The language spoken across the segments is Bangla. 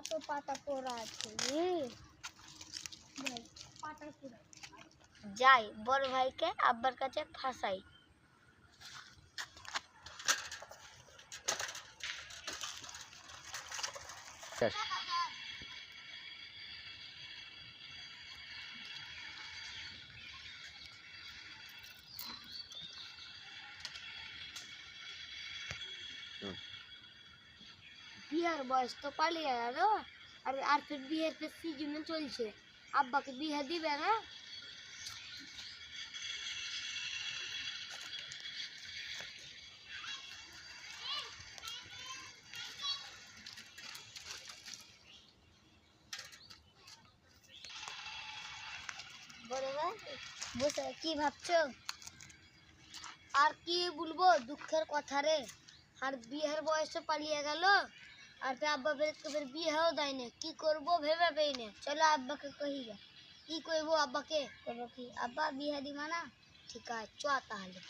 কত পাতা পোড়া আছে পাতা পোড়া। যাই বড় ভাইকে আব্বার কাছে ফাঁসাই। বিয়ের বয়স তো পালিয়ে গেল, আর ফির বিয়ের সিজন চলছে, আব্বাকে বিয়ে দিবে না? বড় ভাই বসে কি ভাবছো? আর কি বলবো, দুঃখের কথা রে। আর বিয়ের বয়সে পালিয়ে গেল, আর আব্বা বের বিয়েও দেয় না। কি করবো ভেবে পেই না। চলো আব্বাকে কহি গে। কি কইবো আব্বাকে? করবো কি, আব্বা বিয়ে দিবা না? ঠিক আছে চ তাহলে।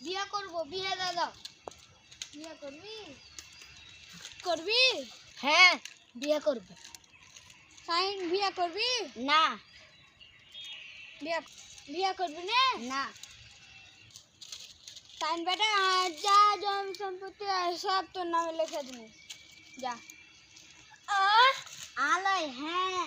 বিয়ে করবো, বিয়ে দাদা। বিয়ে করবি? করবি? হ্যাঁ বিয়ে করবো। সাইন বিয়ে করবি? না। বিয়ে করবি না? না। সাইন বেটা যা জমি সম্পত্তি সব তোর নামে লিখে দিবি, যা। আলাই হ্যাঁ।